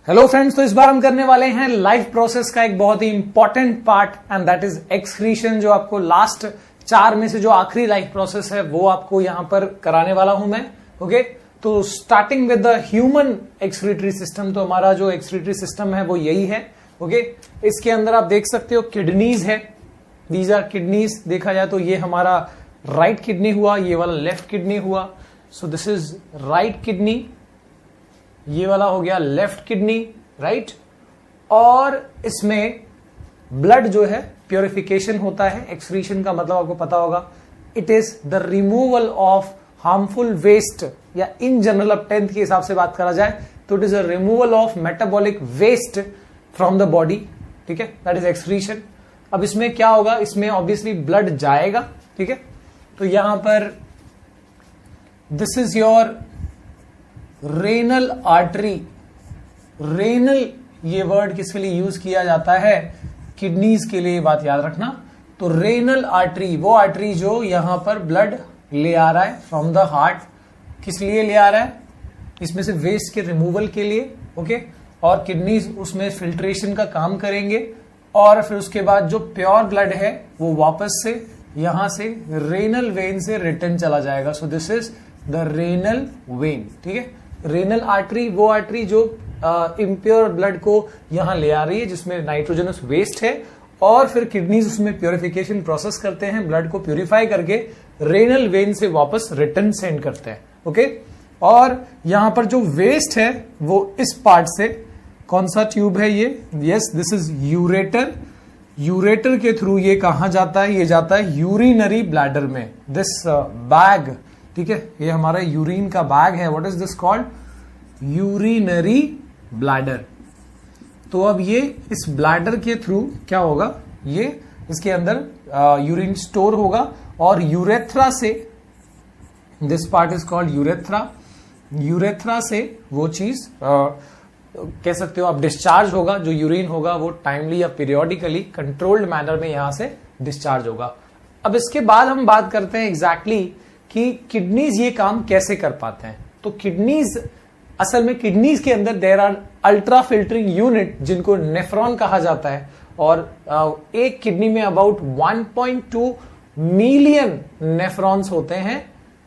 Hello friends, तो इस बार हम करने वाले हैं लाइफ प्रोसेस का एक बहुत ही important part and that is excretion. जो आपको लास्ट 4 में से जो आखिरी लाइफ प्रोसेस है वो आपको यहां पर कराने वाला हूं मैं। ओके, तो starting with the human excretory system. तो हमारा जो एक्सक्रीटरी सिस्टम है वो यही है। ओके, इसके अंदर आप देख सकते हो किडनीज है, दीज आर किडनीज। देखा जाए तो ये हमारा राइट किडनी हुआ, ये वाला लेफ्ट किडनी हुआ। So this is right kidney, ये वाला हो गया लेफ्ट किडनी, राइट। और इसमें ब्लड जो है प्योरिफिकेशन होता है। एक्सक्रीशन का मतलब आपको पता होगा, it is the removal of harmful waste, या इन जनरल अब 10th के हिसाब से बात करा जाए तो it is a removal of metabolic waste from the body. ठीक है, दैट इज एक्सक्रीशन। अब इसमें क्या होगा, इसमें ऑब्वियसली ब्लड जाएगा। ठीक है, तो यहां पर this is your renal artery. Renal ये वर्ड किसके लिए यूज किया जाता है? किडनीज के लिए, बात याद रखना। तो रेनल आर्टरी वो आर्टरी जो यहां पर ब्लड ले आ रहा है फ्रॉम द हार्ट। किस लिए ले आ रहा है? इसमें से वेस्ट के रिमूवल के लिए। ओके, और किडनीज उसमें फिल्ट्रेशन का काम करेंगे और फिर उसके बाद जो प्योर ब्लड है वो वापस से यहां से रेनल वेन से रिटर्न चला जाएगा। So this is the renal vein. ठीक है, रेनल आर्टरी वो आर्टरी जो इम्प्योर ब्लड को यहां ले आ रही है, जिसमें नाइट्रोजनस वेस्ट है, और फिर किडनीज उसमें प्योरिफिकेशन प्रोसेस करते हैं, ब्लड को प्यूरिफाई करके रेनल वेन से वापस रिटर्न सेंड करते हैं। ओके, और यहां पर जो वेस्ट है वो इस पार्ट से, कौन सा ट्यूब है ये? Yes, this is ureter. Ureter के थ्रू ये कहां जाता है? ये जाता है यूरिनरी ब्लैडर में। दिस बैग, ठीक है, ये हमारा यूरिन का बैग है। What is this called? Urinary bladder. तो अब ये इस ब्लैडर के थ्रू क्या होगा, ये इसके अंदर यूरिन स्टोर होगा और यूरेथ्रा से, this part is called urethra. Urethra से वो चीज कह सकते हो आप डिस्चार्ज होगा। जो यूरिन होगा वो टाइमली या पीरियोडिकली कंट्रोल्ड मैनर में यहां से डिस्चार्ज होगा। अब इसके बाद हम बात करते हैं एग्जैक्टली कि किडनीज ये काम कैसे कर पाते हैं। तो किडनीज, असल में किडनीज के अंदर there are ultra filtering unit, जिनको नेफ्रॉन कहा जाता है। और एक किडनी में अबाउट 1.2 मिलियन नेफ्रॉन्स होते हैं।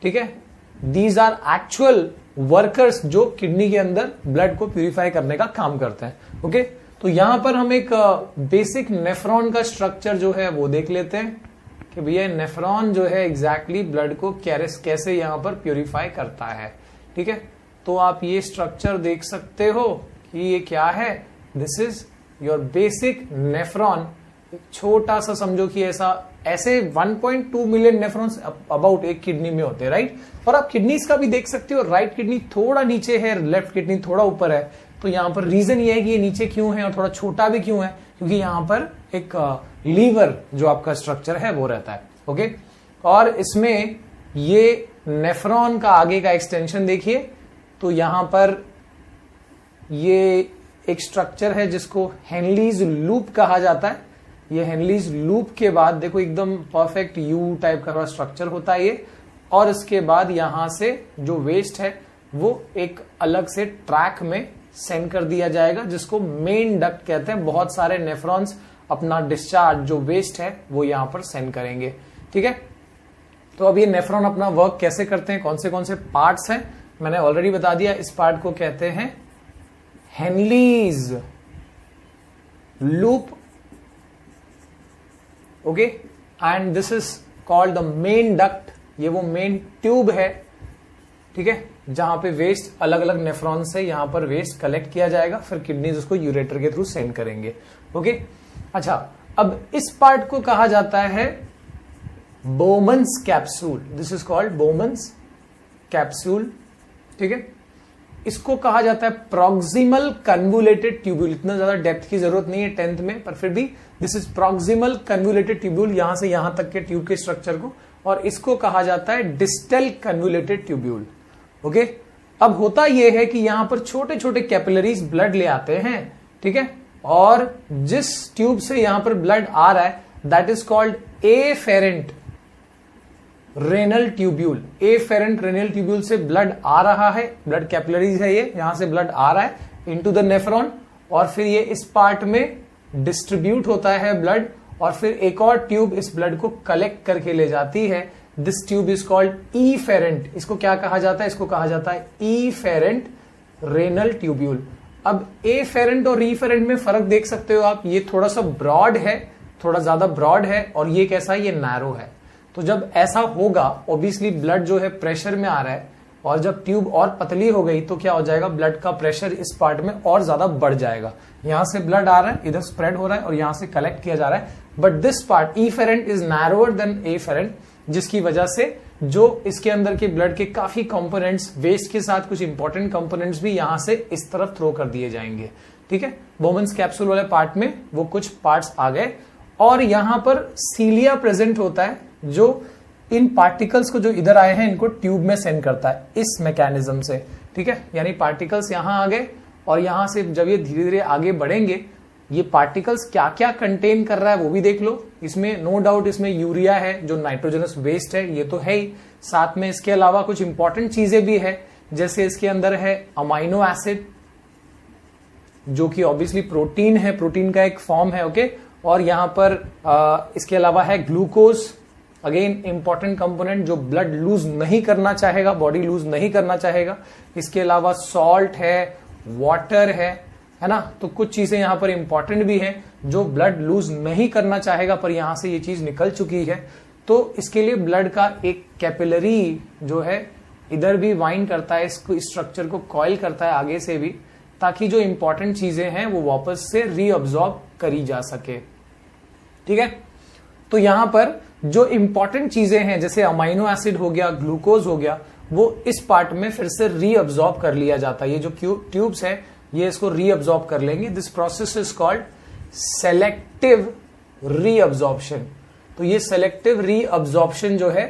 ठीक है, दीज आर एक्चुअल वर्कर्स जो किडनी के अंदर ब्लड को प्यूरिफाई करने का काम करते हैं। ओके, तो यहां पर हम एक बेसिक नेफ्रॉन का स्ट्रक्चर जो है वो देख लेते हैं कि भैया नेफ्रॉन जो है एग्जैक्टली ब्लड को कैसे यहां पर प्यूरिफाई करता है। ठीक है, तो आप ये स्ट्रक्चर देख सकते हो कि ये क्या है। This is your basic nephron. छोटा सा समझो कि ऐसे 1.2 मिलियन नेफ्रॉन्स अबाउट एक किडनी में होते हैं, राइट। और आप किडनीज का भी देख सकते हो, राइट किडनी थोड़ा नीचे है, लेफ्ट किडनी थोड़ा ऊपर है। तो यहां पर रीजन ये है कि ये नीचे क्यों है और थोड़ा छोटा भी क्यों है, क्योंकि यहां पर एक लीवर जो आपका स्ट्रक्चर है वो रहता है। ओके, और इसमें ये नेफ्रॉन का आगे का एक्सटेंशन देखिए, तो यहां पर ये एक स्ट्रक्चर है जिसको हेनलीज लूप कहा जाता है। ये हेनलीज लूप के बाद देखो एकदम परफेक्ट यू टाइप का स्ट्रक्चर होता है ये। और इसके बाद यहां से जो वेस्ट है वो एक अलग से ट्रैक में सेंड कर दिया जाएगा, जिसको मेन डक्ट कहते हैं। बहुत सारे नेफ्रॉन्स अपना डिस्चार्ज जो वेस्ट है वो यहां पर सेंड करेंगे। ठीक है, तो अब ये नेफ्रॉन अपना वर्क कैसे करते हैं, कौन से पार्ट्स हैं, मैंने ऑलरेडी बता दिया। इस पार्ट को कहते हैं Henle's loop. Okay, and this is called the main duct. ये वो मेन ट्यूब है, ठीक है, जहां पे वेस्ट अलग अलग नेफ्रॉन से यहां पर वेस्ट कलेक्ट किया जाएगा, फिर किडनीज उसको यूरेटर के थ्रू सेंड करेंगे। ओके, अच्छा, अब इस पार्ट को कहा जाता है Bowman's capsule. This is called Bowman's capsule. ठीक है, इसको कहा जाता है प्रॉक्सिमल कन्वुलेटेड ट्यूब्यूल। इतना ज्यादा डेप्थ की जरूरत नहीं है 10th में, पर फिर भी this is proximal convoluted tubule, यहां से यहां तक के ट्यूब के स्ट्रक्चर को। और इसको कहा जाता है डिस्टल कन्वुलेटेड ट्यूब्यूल। ओके, अब होता यह है कि यहां पर छोटे छोटे कैपिलरीज ब्लड ले आते हैं। ठीक है, और जिस ट्यूब से यहां पर ब्लड आ रहा है that is called efferent renal tubule. Efferent renal tubule से ब्लड आ रहा है, ब्लड कैपिलरीज है ये, यहां से ब्लड आ रहा है इनटू द नेफ्रॉन, और फिर ये इस पार्ट में डिस्ट्रीब्यूट होता है ब्लड, और फिर एक और ट्यूब इस ब्लड को कलेक्ट करके ले जाती है। This tube is called efferent. इसको क्या कहा जाता है? इसको कहा जाता है ईफेरेंट रेनल ट्यूब्यूल। अब एफेरेंट और रीफेरेंट में फर्क देख सकते हो आप, ये थोड़ा सा ब्रॉड है, थोड़ा ज्यादा ब्रॉड है, और ये कैसा है? ये नैरो है। तो जब ऐसा होगा, ऑब्वियसली ब्लड जो है प्रेशर में आ रहा है, और जब ट्यूब और पतली हो गई तो क्या हो जाएगा? ब्लड का प्रेशर इस पार्ट में और ज्यादा बढ़ जाएगा। यहां से ब्लड आ रहा है, इधर स्प्रेड हो रहा है, और यहां से कलेक्ट किया जा रहा है, but this part efferent is narrower than afferent, जिसकी वजह से जो इसके अंदर के ब्लड के काफी कंपोनेंट्स, वेस्ट के साथ कुछ इंपॉर्टेंट कंपोनेंट्स भी यहां से इस तरफ थ्रो कर दिए जाएंगे। ठीक है, बोमन्स कैप्सूल वाले पार्ट में वो कुछ पार्ट्स आ गए, और यहां पर सीलिया प्रेजेंट होता है, जो इन पार्टिकल्स को जो इधर आए हैं इनको ट्यूब में सेंड करता है इस मैकेनिज्म से। ठीक है, यानी पार्टिकल्स यहां आ गए, और यहां से जब ये धीरे धीरे आगे बढ़ेंगे, ये पार्टिकल्स क्या क्या कंटेन कर रहा है वो भी देख लो। इसमें नो डाउट इसमें यूरिया है जो नाइट्रोजनस वेस्ट है, ये तो है ही। साथ में इसके अलावा कुछ इंपॉर्टेंट चीजें भी है, जैसे इसके अंदर है अमाइनो एसिड, जो कि ऑब्वियसली प्रोटीन है, प्रोटीन का एक फॉर्म है। ओके, और यहां पर इसके अलावा है ग्लूकोज, अगेन इंपॉर्टेंट कंपोनेंट जो ब्लड लूज नहीं करना चाहेगा, बॉडी लूज नहीं करना चाहेगा। इसके अलावा सॉल्ट है, वाटर है ना। तो कुछ चीजें यहां पर इंपॉर्टेंट भी हैं जो ब्लड लूज नहीं करना चाहेगा, पर यहां से ये चीज निकल चुकी है। तो इसके लिए ब्लड का एक कैपिलरी जो है इधर भी वाइंड करता है, इसको स्ट्रक्चर को कॉइल करता है आगे से भी, ताकि जो इंपॉर्टेंट चीजें हैं वो वापस से रीअब्सॉर्ब करी जा सके। ठीक है, तो यहां पर जो इंपॉर्टेंट चीजें हैं जैसे अमाइनो एसिड हो गया, ग्लूकोज हो गया, वो इस पार्ट में फिर से रीअब्सॉर्ब कर लिया जाता है। ये जो ट्यूब्स है ये इसको रीअब्सॉर्ब कर लेंगे। This process is called selective reabsorption. तो ये सेलेक्टिव रीअब्सॉर्प्शन जो है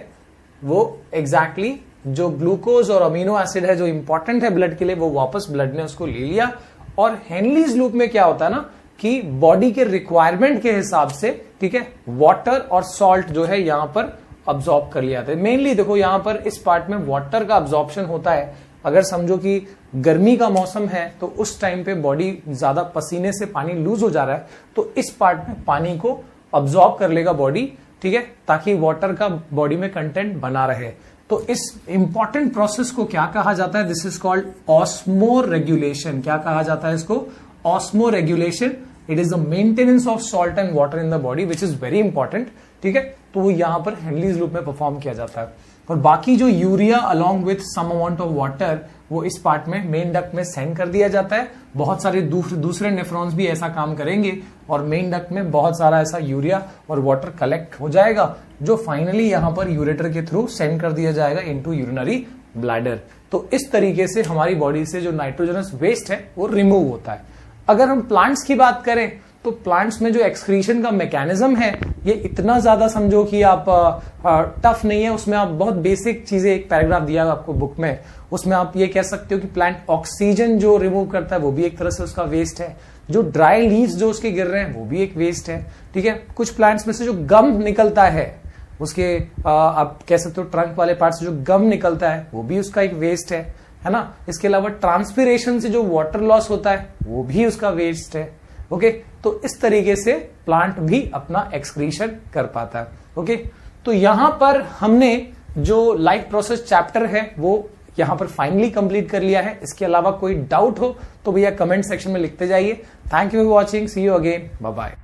वो एग्जैक्टली जो ग्लूकोज और अमीनो एसिड है जो इंपॉर्टेंट है ब्लड के लिए, वो वापस ब्लड ने उसको ले लिया। और हेनलीज लूप में क्या होता है ना कि बॉडी के रिक्वायरमेंट के हिसाब से, ठीक है, वाटर और सॉल्ट जो है यहां पर अब्सॉर्ब कर लिया जाता है। मेनली देखो यहां पर इस पार्ट में वाटर का अब्सॉर्प्शन होता है। अगर समझो कि गर्मी का मौसम है तो उस टाइम पे बॉडी ज्यादा पसीने से पानी लूज हो जा रहा है, तो इस पार्ट में पानी को अब्सॉर्ब कर लेगा बॉडी, ठीक है, ताकि वाटर का बॉडी में कंटेंट बना रहे। तो इस इंपॉर्टेंट प्रोसेस को क्या कहा जाता है? This is called osmo regulation. क्या कहा जाता है इसको? Osmo regulation. It is the maintenance of salt and water in the body which is very important. ठीक है, तो वो यहां पर हेनलीज लूप में परफॉर्म किया जाता है। और बाकी जो urea along with some amount of water वो इस पार्ट में मेन डक्ट में सेंड कर दिया जाता है। बहुत सारे दूसरे नेफ्रॉन्स भी ऐसा काम करेंगे और मेन डक्ट में बहुत सारा ऐसा यूरिया और वाटर कलेक्ट हो जाएगा, जो फाइनली यहां पर यूरेटर के थ्रू सेंड कर दिया जाएगा इनटू यूरिनरी ब्लैडर। तो इस तरीके से हमारी बॉडी से जो नाइट्रोजनस वेस्ट है वो रिमूव होता है। अगर हम प्लांट्स की बात करें तो प्लांट्स में जो एक्सक्रीशन का मैकेनिज्म है ये इतना ज्यादा समझो कि आप टफ नहीं है। उसमें आप बहुत बेसिक चीजें, एक पैराग्राफ दिया आपको बुक में, उसमें आप ये कह सकते हो कि प्लांट ऑक्सीजन जो रिमूव करता है वो भी एक तरह से उसका वेस्ट है। जो ड्राई लीव्स जो उसके गिर रहे हैं वो भी एक वेस्ट है। ठीक है, कुछ प्लांट्स में से जो गम निकलता है उसके आप कह सकते हो ट्रंक वाले पार्ट से जो गम निकलता है वो भी उसका एक वेस्ट है ना। इसके अलावा ट्रांसपिरेशन से जो वाटर लॉस होता है वो भी उसका वेस्ट है। ओके, तो इस तरीके से प्लांट भी अपना एक्सक्रीशन कर पाता है। ओके, तो यहां पर हमने जो लाइफ प्रोसेस चैप्टर है वो यहां पर फाइनली कंप्लीट कर लिया है। इसके अलावा कोई डाउट हो तो भैया कमेंट सेक्शन में लिखते जाइए। Thank you for watching, see you again, bye bye.